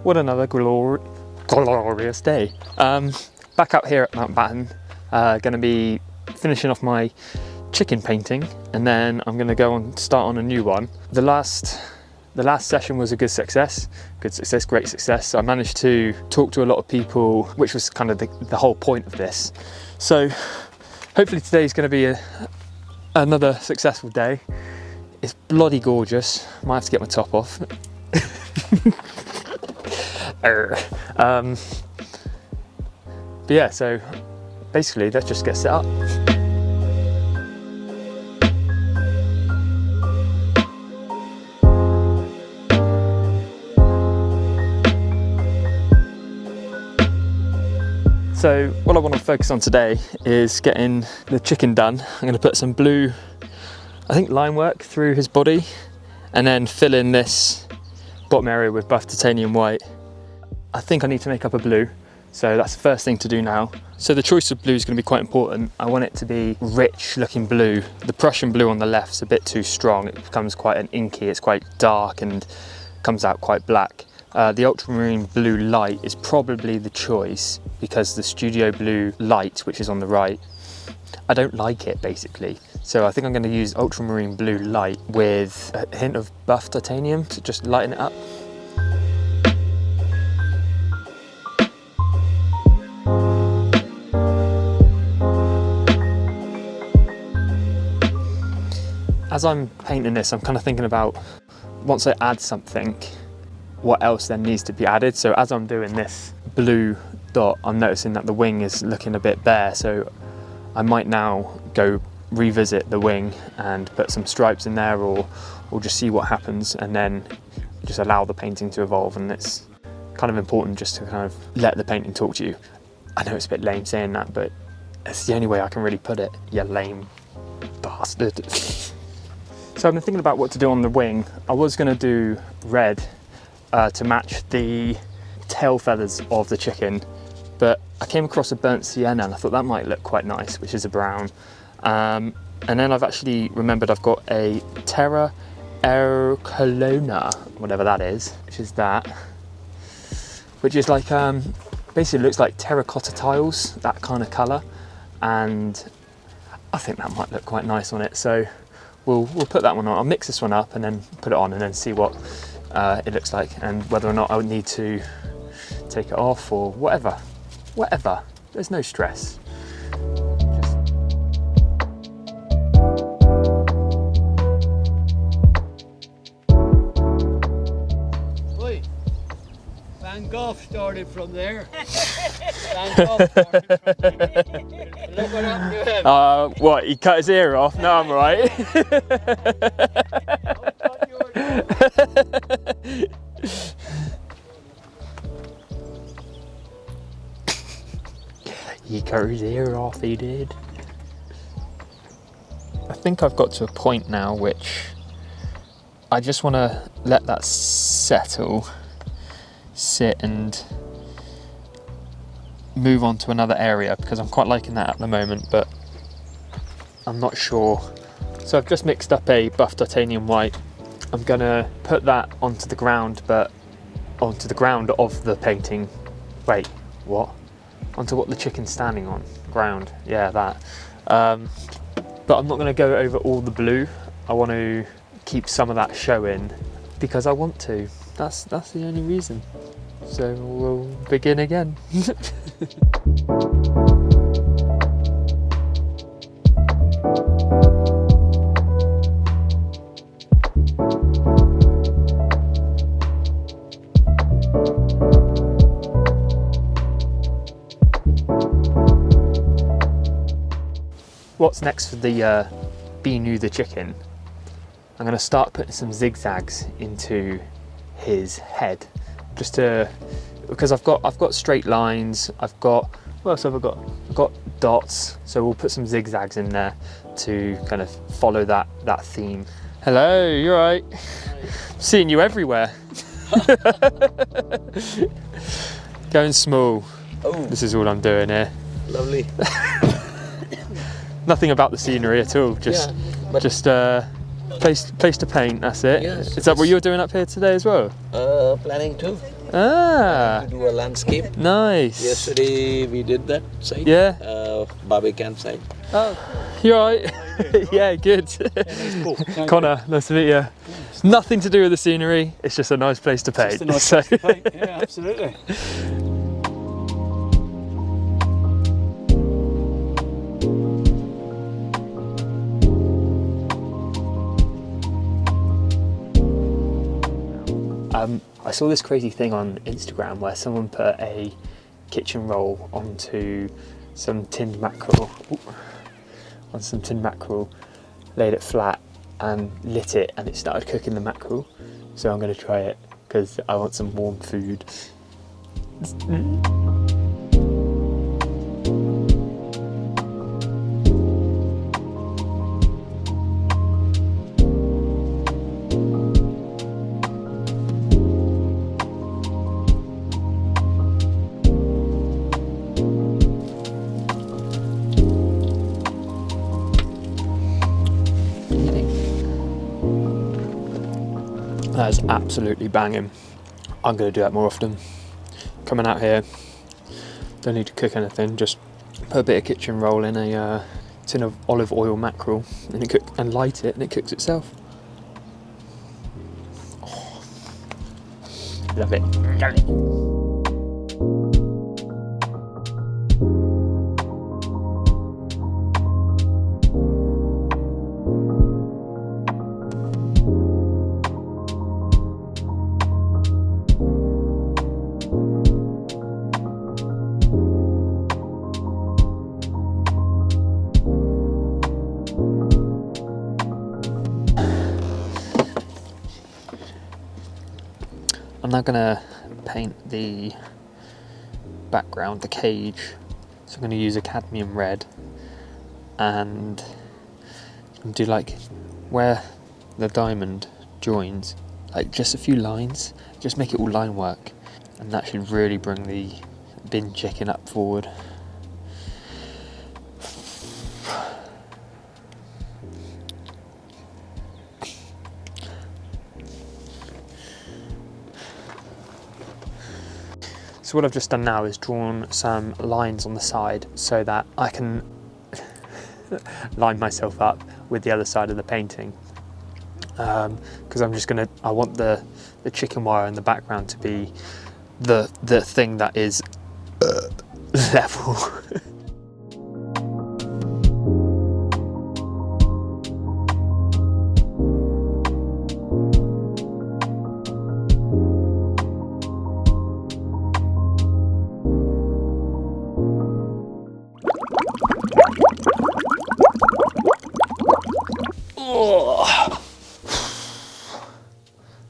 What another glorious day. Back out here at Mount Batten, going to be finishing off my chicken painting, and then I'm going to go and start on a new one. The last session was a great success. I managed to talk to a lot of people, which was kind of the whole point of this. So hopefully today's going to be another successful day. It's bloody gorgeous. Might have to get my top off. But yeah, so basically let's just get set up. So what I want to focus on today is getting the chicken done. I'm going to put some blue, I think, line work through his body, and then fill in this bottom area with buff titanium white. I think I need to make up a blue, so that's the first thing to do now. So the choice of blue is going to be quite important. I want it to be rich looking blue. The Prussian blue on the left is a bit too strong. It becomes quite an inky, it's quite dark and comes out quite black. The ultramarine blue light is probably the choice, because the studio blue light, which is on the right, I don't like it basically. So I think I'm going to use ultramarine blue light with a hint of buff titanium to just lighten it up. As I'm painting this, I'm kind of thinking about, once I add something, what else then needs to be added. So as I'm doing this blue dot, I'm noticing that the wing is looking a bit bare, so I might now go revisit the wing and put some stripes in there, or just see what happens, and then just allow the painting to evolve. And it's kind of important just to kind of let the painting talk to you. I know it's a bit lame saying that, but it's the only way I can really put it. You lame bastard. So I've been thinking about what to do on the wing. I was going to do red to match the tail feathers of the chicken, but I came across a burnt sienna and I thought that might look quite nice, which is a brown. And then I've actually remembered I've got a Terra Aerocolonna, whatever that is, which is that, which is like, basically looks like terracotta tiles, that kind of colour, and I think that might look quite nice on it. So we'll put that one on. I'll mix this one up and then put it on, and then see what it looks like, and whether or not I would need to take it off or whatever. There's no stress. Oi, Van Gogh started from there. Van Gogh started from there. Look what happened to him. What, he cut his ear off? No, I'm right. He cut his ear off, he did. I think I've got to a point now which I just want to let that settle, sit, and move on to another area, because I'm quite liking that at the moment, but I'm not sure. So I've just mixed up a buff titanium white. I'm gonna put that onto the ground, but onto the ground of the painting. Wait, what? Onto what the chicken's standing on. Ground, yeah, that. But I'm not gonna go over all the blue. I want to keep some of that showing because I want to. That's the only reason. So we'll begin again. What's next for the Binoo the Chicken? I'm going to start putting some zigzags into his head, just to, because I've got straight lines. I've got, what else have I got? I've got dots, so we'll put some zigzags in there to kind of follow that theme. Hello, you're right. I'm seeing you everywhere. Going small. Oh, This is all I'm doing here. lovely. Nothing about the scenery at all. Just, Yeah, but- just place to paint. That's it. Yes, Is that what you're doing up here today as well? Planning to. Ah, To do a landscape. nice. Yesterday we did that site. Yeah. Barbie campsite. Oh, you alright? Yeah, good. Connor, nice to meet you. Nothing to do with the scenery, it's just a nice place to paint. Just a nice place to paint. Yeah, absolutely. I saw this crazy thing on Instagram where someone put a kitchen roll onto some tinned mackerel, laid it flat and lit it, and it started cooking the mackerel. So I'm going to try it because I want some warm food. That is absolutely banging. I'm going to do that more often. Coming out here, don't need to cook anything, just put a bit of kitchen roll in a tin of olive oil mackerel and light it, and it cooks itself. Oh, love it. Love it. I'm now going to paint the background, the cage. So I'm going to use a cadmium red and do like where the diamond joins, like just a few lines, just make it all line work, and that should really bring the bin chicken up forward. So what I've just done now is drawn some lines on the side so that I can line myself up with the other side of the painting. Because I want the chicken wire in the background to be the thing that is level.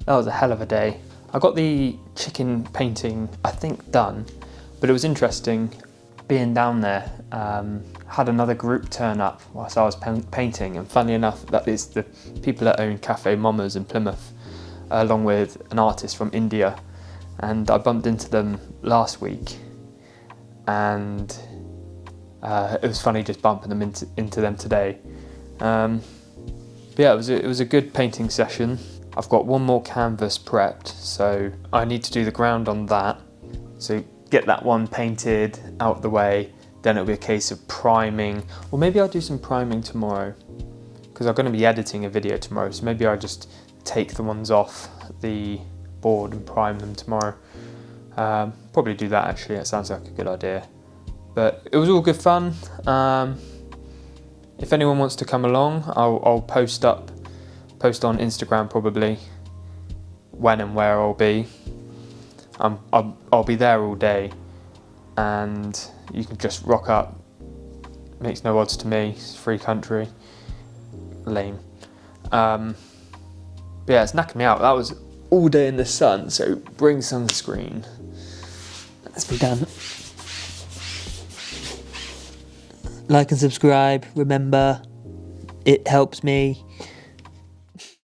That was a hell of a day. I got the chicken painting, I think, done, but it was interesting being down there. Had another group turn up whilst I was painting, and funnily enough, that is the people that own Cafe Mommers in Plymouth, along with an artist from India, and I bumped into them last week, and it was funny just bumping them into them today. But yeah, it was a good painting session. I've got one more canvas prepped, so I need to do the ground on that. So get that one painted out of the way, then it'll be a case of priming, or maybe I'll do some priming tomorrow, because I'm going to be editing a video tomorrow, so maybe I'll just take the ones off the board and prime them tomorrow. Probably do that actually, it sounds like a good idea. But it was all good fun. If anyone wants to come along, I'll post on Instagram probably when and where I'll be. I'll be there all day, and you can just rock up. Makes no odds to me. It's a free country. Lame. But yeah, it's knacking me out. That was all day in the sun, so bring sunscreen. Let's be done. Like and subscribe. Remember, it helps me.